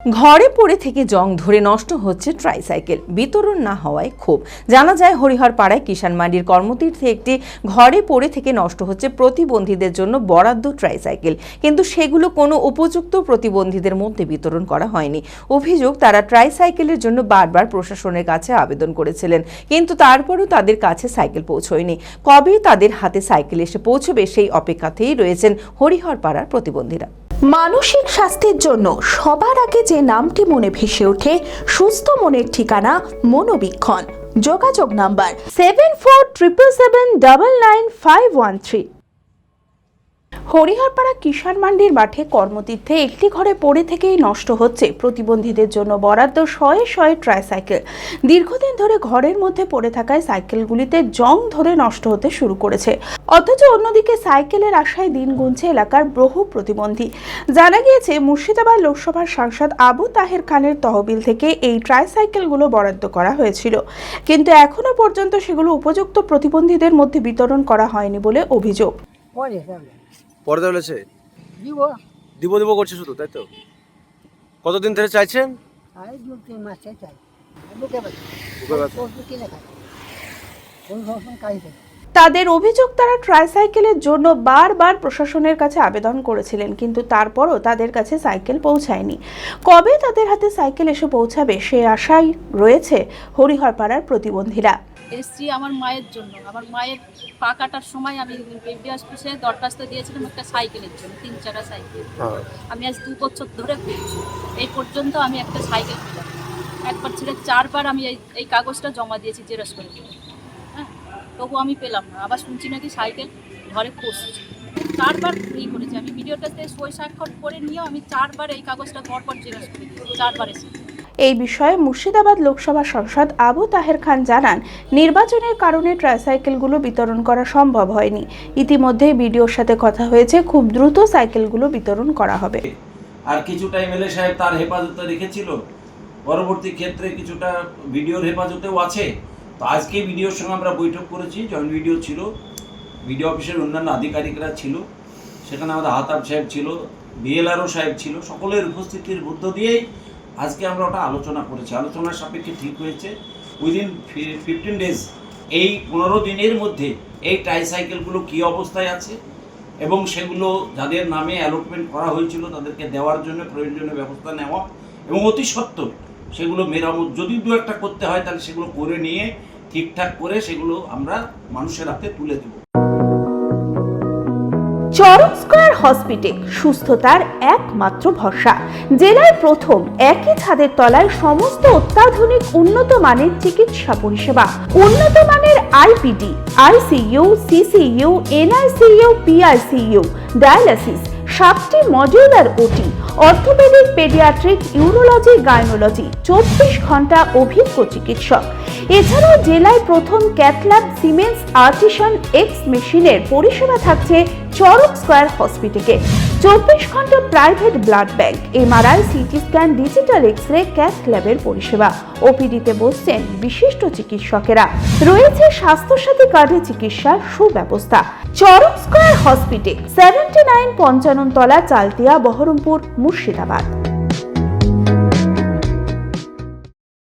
ঘরে পড়ে থেকে জং ধরে নষ্ট হচ্ছে ট্রাইসাইকেল, বিতরণ না হওয়ায় ক্ষোভ। জানা যায় হরিহরপাড়ায় কিষাণ মান্ডির কর্মতীর্থে একটি ঘরে পড়ে থেকে নষ্ট হচ্ছে প্রতিবন্ধীদের জন্য বরাদ্দ ট্রাইসাইকেল, কিন্তু সেগুলো কোনো উপযুক্ত প্রতিবন্ধীদের মধ্যে বিতরণ করা হয়নি। অভিযোগ, তারা ট্রাইসাইকেলের জন্য বারবার প্রশাসনের কাছে আবেদন করেছিলেন, কিন্তু তারপরও তাদের কাছে সাইকেল পৌঁছয়নি। কবে তাদের হাতে সাইকেল এসে পৌঁছবে সেই অপেক্ষাতেই রয়েছেন হরিহরপাড়ার প্রতিবন্ধীরা। মানসিক স্বাস্থ্যের জন্য সবার আগে যে নামটি মনে ভেসে ওঠে, সুস্থ মনের ঠিকানা মনোবীক্ষণ। যোগাযোগ নাম্বার 7477799513। হরিহরপাড়া কিষাণ মান্ডির মাঠে কর্মতীর্থে একটি ঘরে পড়ে থেকেই নষ্ট হচ্ছে প্রতিবন্ধীদের জন্য বরাদ্দ শয়ে শয়ে ট্রাইসাইকেল। দীর্ঘদিন ধরে ঘরের মধ্যে পড়ে থাকায় সাইকেলগুলিতে জং ধরে নষ্ট হতে শুরু করেছে, অথচ অন্যদিকে সাইকেলের আশায় দিন গুনছে এলাকার বহু প্রতিবন্ধী। জানা গিয়েছে, মুর্শিদাবাদ লোকসভার সাংসদ আবু তাহের খানের তহবিল থেকে এই ট্রাইসাইকেলগুলো বরাদ্দ করা হয়েছিল, কিন্তু এখনো পর্যন্ত সেগুলো উপযুক্ত প্রতিবন্ধীদের মধ্যে বিতরণ করা হয়নি বলে অভিযোগ। পরে বলেছে দিব দিব করছে শুধু, তাই তো? কতদিন ধরে চাইছেন? তাদের অভিযোগ, তারা ট্রাইসাইকেলের জন্য বারবার প্রশাসনের কাছে আবেদন করেছিলেন, কিন্তু তারপরও তাদের কাছে সাইকেল পৌঁছায়নি। কবে তাদের হাতে সাইকেল এসে পৌঁছাবে সে আশায় রয়েছে হরিহরপাড়ার প্রতিবন্ধীরা। এসছি আমার মায়ের জন্য। আমার মায়ের পা কাটার সময় আমি বেবি হসপিটালে দরখাস্ত দিয়েছিলাম একটা সাইকেলের জন্য, 3 চাকা সাইকেল। আমি আজ 2 বছর ধরে পেয়েছি, এই পর্যন্ত আমি একটা সাইকেল পেলাম। একবার ছেড়ে 4বার আমি এই কাগজটা জমা দিয়েছি জেরক্স করে, হ্যাঁ, তবু আমি পেলাম না। আবার শুনছি নাকি সাইকেল ঘরে পড়ছে। 4বার করেছি আমি, ভিডিওটাতে সই স্বাক্ষর করে নিয়েও আমি 4বার এই কাগজটা পরপর জেরক্স করে দিয়েছি, 4বার এসে। এই বিষয়ে মুর্শিদাবাদ লোকসভা সাংসদ আবু তাহের খান জানান, নির্বাচনের কারণে ট্রাইসাইকেলগুলো বিতরণ করা সম্ভব হয়নি। ইতিমধ্যে বিডিওর সাথে কথা হয়েছে, খুব দ্রুত সাইকেলগুলো বিতরণ করা হবে। আর কিছুটা এমএলএ সাহেব তার হেফাজতে রেখেছিল, পরবর্তী ক্ষেত্রে কিছুটা বিডিওর হেফাজতেও আছে। তো আজকে বিডিওর সঙ্গে আমরা বৈঠক করেছি, জয়েন্ট বিডিও ছিল, বিডিও অফিসের অন্যান্য আধিকারিকরা ছিল, সেখানে আমাদের হাতাব সাহেব ছিল, বিএলআরও সাহেব ছিল। সকলের উপস্থিতির মধ্য দিয়েই আজকে আমরা ওটা আলোচনা করেছি। আলোচনার সাপেক্ষে ঠিক হয়েছে উইদিন 15 ডেজ, এই 15 দিনের মধ্যে এই ট্রাইসাইকেলগুলো কী অবস্থায় আছে এবং সেগুলো যাদের নামে অ্যালটমেন্ট করা হয়েছিল তাদেরকে দেওয়ার জন্য প্রয়োজনীয় ব্যবস্থা নেওয়া, এবং অতি সত্বর সেগুলো মেরামত যদি 2-1টা করতে হয় তাহলে সেগুলো করে নিয়ে ঠিকঠাক করে সেগুলো আমরা মানুষের হাতে তুলে দেব। চরক স্কয়ার হসপিটাল সুস্থতার একমাত্র ভরসা। জেলায় প্রথম একই ছাদের তলায় সমস্ত অত্যাধুনিক উন্নত মানের চিকিৎসা পরিষেবা, উন্নত মানের IPD, ICU, CCU, NICU, PICU, dialysis, 7টি modular OT, orthopaedic, paediatric, urology, gynaecology, 24 ঘন্টা অভিজ্ঞ চিকিৎসক। এছাড়াও জেলায় প্রথম ক্যাথল্যাব, সিমেন্স, আর্টিসান এক্স মেশিনের পরিষেবা থাকছে চরক স্কয়ার হসপিটালে। 24 ঘন্টা private blood bank, MRI, CT scan, digital X-ray, cath ল্যাবের পরিষেবা। ওপিডিতে বসছেন বিশিষ্ট চিকিৎসকেরা। রয়েছে স্বাস্থ্যসাথী কার্ডে চিকিৎসার সুব্যবস্থা। চরক স্কয়ার হসপিটাল, 79 পঞ্চানন তলা, চালতিয়া, বহরমপুর, মুর্শিদাবাদ।